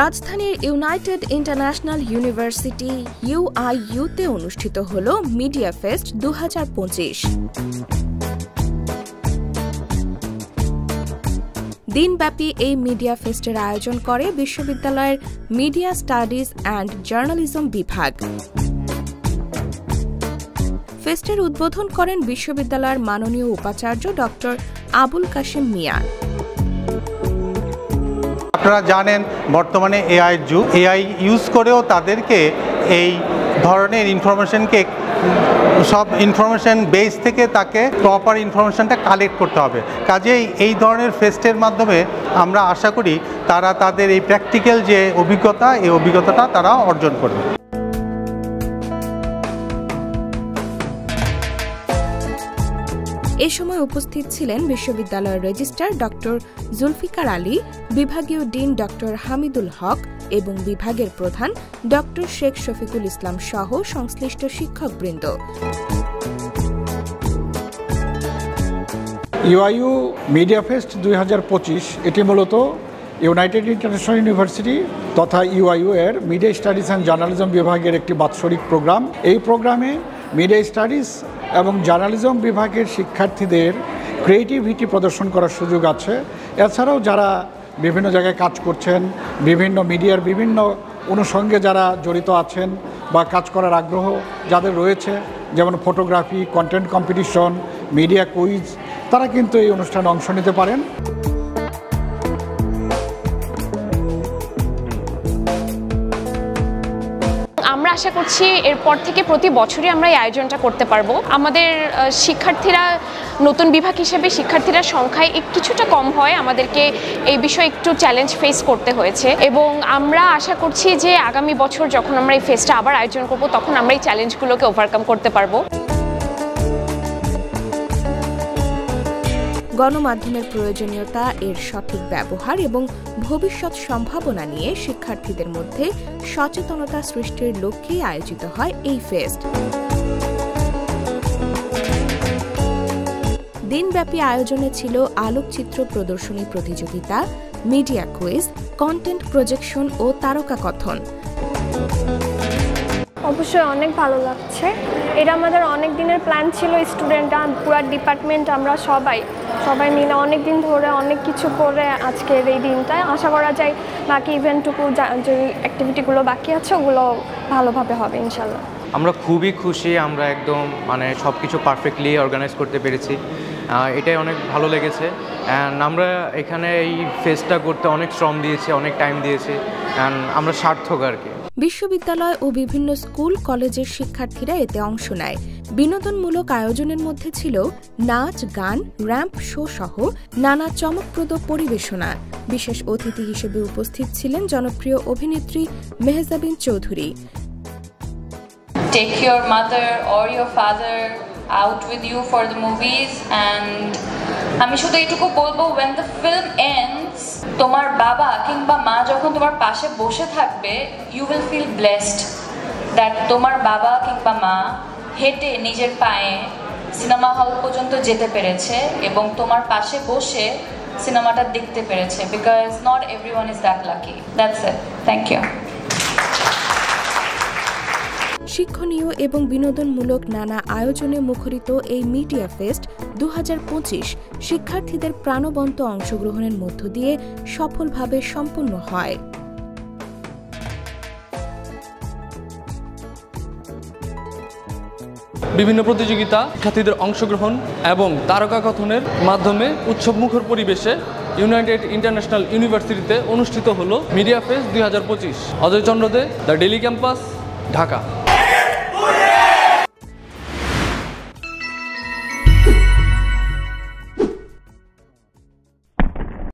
রাজধানীর United international university ইউআইইউতে অনুষ্ঠিত হল মিডিয়া ফেস্ট 2025। দিনব্যাপী এই মিডিয়া ফেস্টের আয়োজন করে বিশ্ববিদ্যালয়ের মিডিয়া স্টাডিজ অ্যান্ড জার্নালিজম বিভাগ। ফেস্টের উদ্বোধন করেন বিশ্ববিদ্যালয়ের মাননীয় উপাচার্য ডক্টর আবুল কাশেম মিয়া। আপনারা জানেন বর্তমানে এআই যুগ, এআই ইউজ করেও তাদেরকে এই ধরনের সব ইনফরমেশন বেস থেকে তাকে প্রপার ইনফরমেশনটা কালেক্ট করতে হবে। কাজেই এই ধরনের ফেস্টের মাধ্যমে আমরা আশা করি তারা তাদের এই প্র্যাকটিক্যাল যে অভিজ্ঞতা, এই অভিজ্ঞতাটা তারা অর্জন করবে। এ সময় উপস্থিত ছিলেন বিশ্ববিদ্যালয়ের রেজিস্ট্রার ডক্টর জুলফিকার আলী, বিভাগীয় ডিন ডক্টর হামিদুল হক এবং বিভাগের প্রধান ডক্টর শেখ শফিকুল ইসলাম সহ সংশ্লিষ্ট শিক্ষকবৃন্দ। ইউআইইউ মিডিয়া ফেস্ট 2025 এটি মূলত ইউনাইটেড ইন্টারন্যাশনাল ইউনিভার্সিটি তথা ইউআইইউ এর মিডিয়া স্টাডিজ অ্যান্ড জার্নালিজম বিভাগের একটি বাৎসরিক প্রোগ্রাম। এই প্রোগ্রামে মিডিয়া স্টাডিজ এবং জার্নালিজম বিভাগের শিক্ষার্থীদের ক্রিয়েটিভিটি প্রদর্শন করার সুযোগ আছে। এছাড়াও যারা বিভিন্ন জায়গায় কাজ করছেন, বিভিন্ন মিডিয়ার বিভিন্ন অনুষঙ্গে যারা জড়িত আছেন বা কাজ করার আগ্রহ যাদের রয়েছে, যেমন photography, content competition, media quiz, তারা কিন্তু এই অনুষ্ঠানে অংশ নিতে পারেন। আমরা আশা করছি এরপর থেকে প্রতি বছরই আমরা এই আয়োজনটা করতে পারবো। আমাদের শিক্ষার্থীরা নতুন বিভাগ হিসেবে শিক্ষার্থীরা সংখ্যায় কিছুটা কম হয়, আমাদেরকে এই বিষয়ে একটু চ্যালেঞ্জ ফেস করতে হয়েছে এবং আমরা আশা করছি যে আগামী বছর যখন আমরা এই ফেস্টটা আবার আয়োজন করব তখন আমরা এই চ্যালেঞ্জগুলোকে ওভারকাম করতে পারবো। গণমাধ্যমের প্রয়োজনীয়তা, এর সঠিক ব্যবহার এবং ভবিষ্যৎ সম্ভাবনা নিয়ে শিক্ষার্থীদের মধ্যে সচেতনতা সৃষ্টির লক্ষ্যেই আয়োজিত হয় এই ফেস্ট। দিনব্যাপী আয়োজনে ছিল আলোকচিত্র প্রদর্শনী প্রতিযোগিতা, মিডিয়া কুইজ, কন্টেন্ট প্রজেকশন ও তারকা কথন। অবশ্যই অনেক ভালো লাগছে। এটা আমাদের অনেক দিনের প্ল্যান ছিল, স্টুডেন্টরা, পুরো ডিপার্টমেন্ট, আমরা সবাই মিলে অনেক দিন ধরে অনেক কিছু করে আজকের এই দিনটায় আশা করা যায় বাকি ইভেন্টটুকু যে অ্যাক্টিভিটিগুলো বাকি আছে ওগুলো ভালোভাবে হবে ইনশাল্লাহ। আমরা খুবই খুশি, আমরা একদম সব কিছু পারফেক্টলি অর্গানাইজ করতে পেরেছি, এটাই অনেক ভালো লেগেছে। অ্যান্ড আমরা এখানে এই ফেস্টটা করতে অনেক শ্রম দিয়েছি, অনেক টাইম দিয়েছি, অ্যান্ড আমরা সার্থক আর কি। বিশ্ববিদ্যালয় ও বিভিন্ন স্কুল কলেজের শিক্ষার্থীরা এতে অংশ নেয়। বিনোদনমূলক আয়োজনের মধ্যে ছিল নাচ, গান, র্যাম্প শো সহ নানা চমকপ্রদ পরিবেশনা। বিশেষ অতিথি হিসেবে উপস্থিত ছিলেন জনপ্রিয় অভিনেত্রী Mehjabin Chowdhury. Take your mother or your father out with you for the movies, and আমি শুধু এটুকু বলবো, when the film ends, তোমার বাবা কিংবা মা যখন তোমার পাশে বসে থাকবে, you will feel blessed that তোমার বাবা কিংবা মা হেঁটে নিজের পায়ে সিনেমা হল পর্যন্ত যেতে পেরেছে এবং তোমার পাশে বসে সিনেমাটা দেখতে পেরেছে, because not everyone is that lucky. That's it. Thank you. শিক্ষণীয় এবং বিনোদনমূলক নানা আয়োজনে মুখরিত এই মিডিয়া ফেস্ট 2025 শিক্ষার্থীদের প্রাণবন্ত অংশগ্রহণের মধ্য দিয়ে সফলভাবে সম্পন্ন হয়। বিভিন্ন প্রতিযোগিতা, শিক্ষার্থীদের অংশগ্রহণ এবং তারকা কথনের মাধ্যমে উৎসবমুখর পরিবেশে ইউনাইটেড ইন্টারন্যাশনাল ইউনিভার্সিটিতে অনুষ্ঠিত হলো media fest 2025। Ajoy Chandra Dey, the Daily Campus, Dhaka.